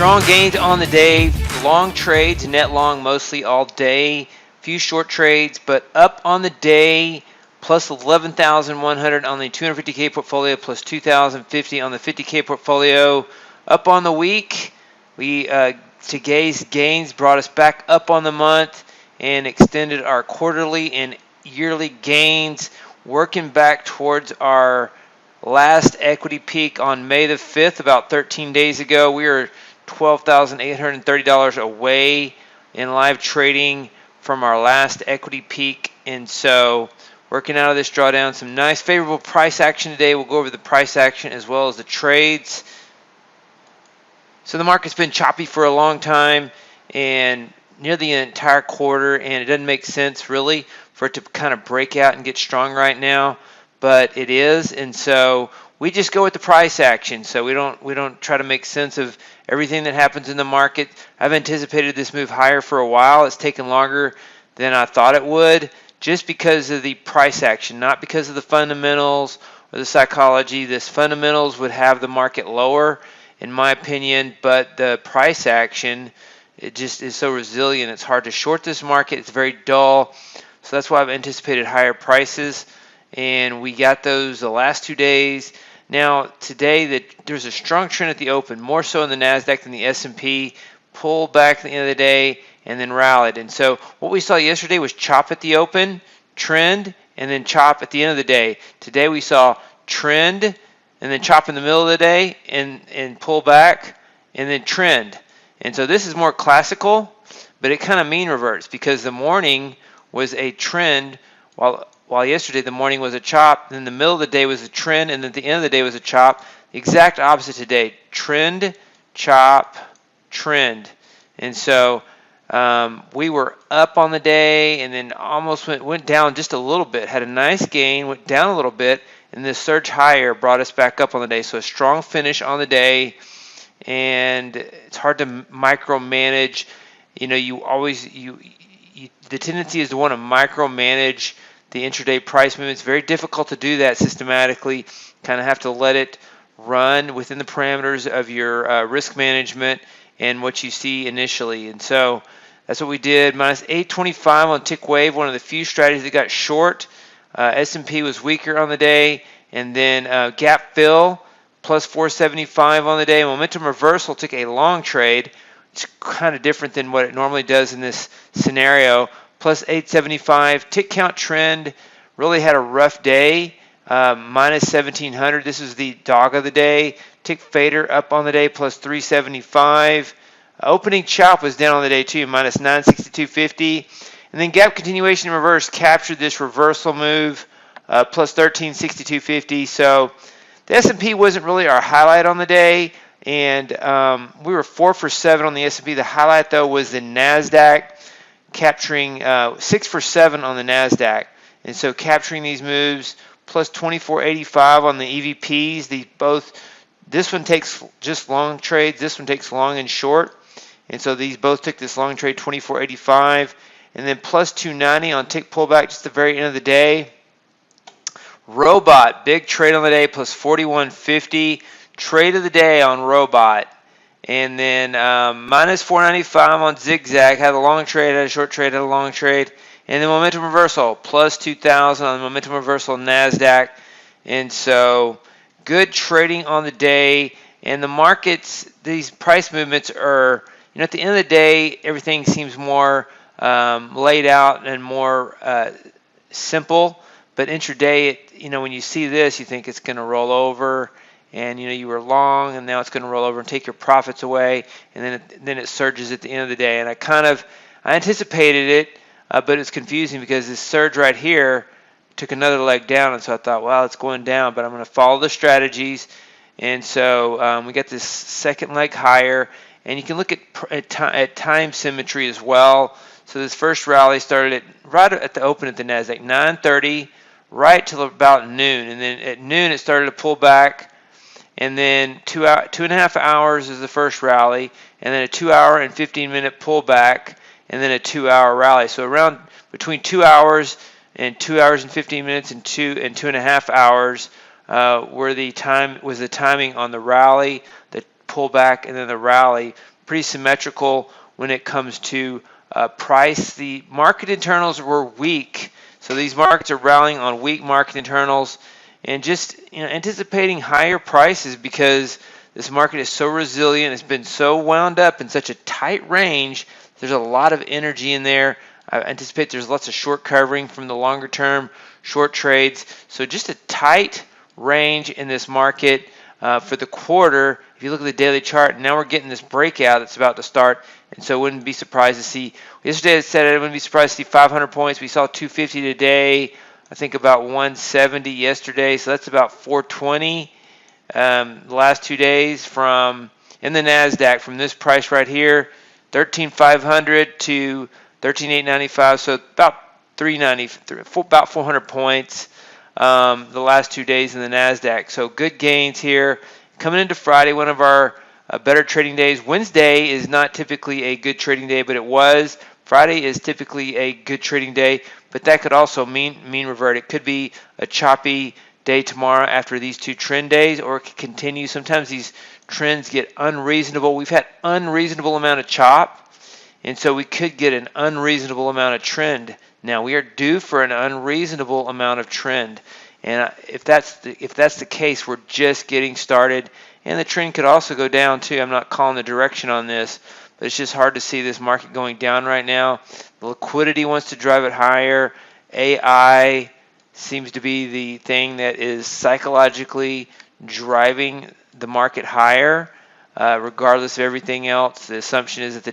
Strong gains on the day, long trades, net long mostly all day, few short trades, but up on the day, plus 11,100 on the 250K portfolio, plus 2,050 on the 50K portfolio. Up on the week, today's gains brought us back up on the month and extended our quarterly and yearly gains, working back towards our last equity peak on May the 5th, about 13 days ago. We were $12,830 away in live trading from our last equity peak, and so working out of this drawdown, some nice favorable price action today. We'll go over the price action as well as the trades. So the market's been choppy for a long time and near the entire quarter, and it doesn't make sense really for it to kind of break out and get strong right now, but it is, and so we just go with the price action. So we don't try to make sense of everything that happens in the market. I've anticipated this move higher for a while. It's taken longer than I thought it would, just because of the price action, not because of the fundamentals or the psychology. This fundamentals would have the market lower, in my opinion, but the price action, it just is so resilient. It's hard to short this market. It's very dull. So that's why I've anticipated higher prices, and we got those the last 2 days. Now today, there's a strong trend at the open, more so in the Nasdaq than the S&P. Pulled back at the end of the day and then rallied. And so what we saw yesterday was chop at the open, trend, and then chop at the end of the day. Today we saw trend and then chop in the middle of the day and pull back and then trend. And so this is more classical, but it kind of mean reverts, because the morning was a trend while yesterday the morning was a chop, then the middle of the day was a trend, and then the end of the day was a chop. The exact opposite today, trend, chop, trend. And so we were up on the day and then almost went down just a little bit, had a nice gain, went down a little bit, and this surge higher brought us back up on the day. So a strong finish on the day, and it's hard to micromanage. You know, the tendency is to want to micromanage the intraday price movement. It's very difficult to do that systematically. Kind of have to let it run within the parameters of your risk management and what you see initially. And so that's what we did. Minus 825 on tick wave, one of the few strategies that got short. S&P was weaker on the day, and then gap fill plus 475 on the day. Momentum reversal took a long trade. It's kind of different than what it normally does in this scenario. Plus 875. Tick count trend really had a rough day. Minus 1700. This is the dog of the day. Tick fader up on the day, plus 375. Opening chop was down on the day too, minus 962.50. And then gap continuation in reverse captured this reversal move, plus 1362.50. So the S&P wasn't really our highlight on the day, and we were 4 for 7 on the S&P. The highlight though was the Nasdaq, capturing 6 for 7 on the Nasdaq. And so capturing these moves, plus 2485 on the EVPs. This one takes just long trades. This one takes long and short. And so these both took this long trade, 2485. And then plus 290 on tick pullback just the very end of the day. Robot, big trade on the day, plus 4150. Trade of the day on Robot. And then minus 495 on Zigzag. Had a long trade, had a short trade, had a long trade. And then momentum reversal, plus 2,000 on the momentum reversal Nasdaq. And so good trading on the day. And the markets, these price movements are, at the end of the day, everything seems more laid out and more simple. But intraday, when you see this, you think it's going to roll over. And you were long, and now it's going to roll over and take your profits away, and then it surges at the end of the day. And I anticipated it, but it's confusing because this surge right here took another leg down, and so I thought, well, it's going down, but I'm going to follow the strategies. And so we got this second leg higher, and you can look at time symmetry as well. So this first rally started right at the open at the Nasdaq, 9:30, right till about noon, and then at noon it started to pull back. And then 2.5 hours is the first rally, and then a 2 hour and 15-minute pullback, and then a 2 hour rally. So around between 2 hours and 2 hours and 15 minutes and 2.5 hours was the timing on the rally, the pullback, and then the rally pretty symmetrical when it comes to price. The market internals were weak, so these markets are rallying on weak market internals, and just anticipating higher prices because this market is so resilient. It's been so wound up in such a tight range. There's a lot of energy in there. I anticipate there's lots of short covering from the longer term short trades. So just a tight range in this market for the quarter. If you look at the daily chart, now we're getting this breakout that's about to start. And so I wouldn't be surprised to see, yesterday I said I wouldn't be surprised to see 500 points. We saw 250 today. I think about 170 yesterday. So that's about 420 the last 2 days from in the Nasdaq from this price right here, 13,500 to 13,895. So about 390, about 400 points the last 2 days in the Nasdaq. So good gains here. Coming into Friday, one of our better trading days. Wednesday is not typically a good trading day, but it was. Friday is typically a good trading day, but that could also mean revert. It could be a choppy day tomorrow after these two trend days, or it could continue. Sometimes these trends get unreasonable. We've had unreasonable amount of chop, and so we could get an unreasonable amount of trend. Now we are due for an unreasonable amount of trend, and if that's the case, we're just getting started, and the trend could also go down too. I'm not calling the direction on this, but it's just hard to see this market going down right now. The liquidity wants to drive it higher. AI seems to be the thing that is psychologically driving the market higher, regardless of everything else. The assumption is that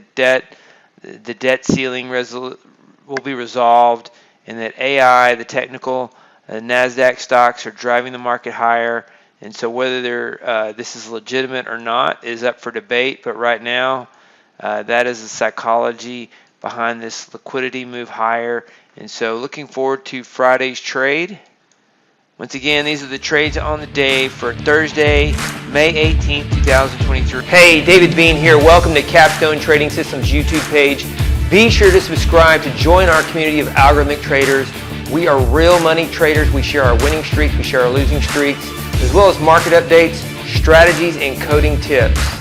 the debt ceiling will be resolved, and that AI, the technical Nasdaq stocks, are driving the market higher. And so whether this is legitimate or not is up for debate. But right now, that is the psychology behind this liquidity move higher. And so looking forward to Friday's trade. Once again, these are the trades on the day for Thursday, May 18th, 2023. Hey, David Bean here. Welcome to Capstone Trading Systems YouTube page. Be sure to subscribe to join our community of algorithmic traders. We are real money traders. We share our winning streaks, we share our losing streaks, as well as market updates, strategies, and coding tips.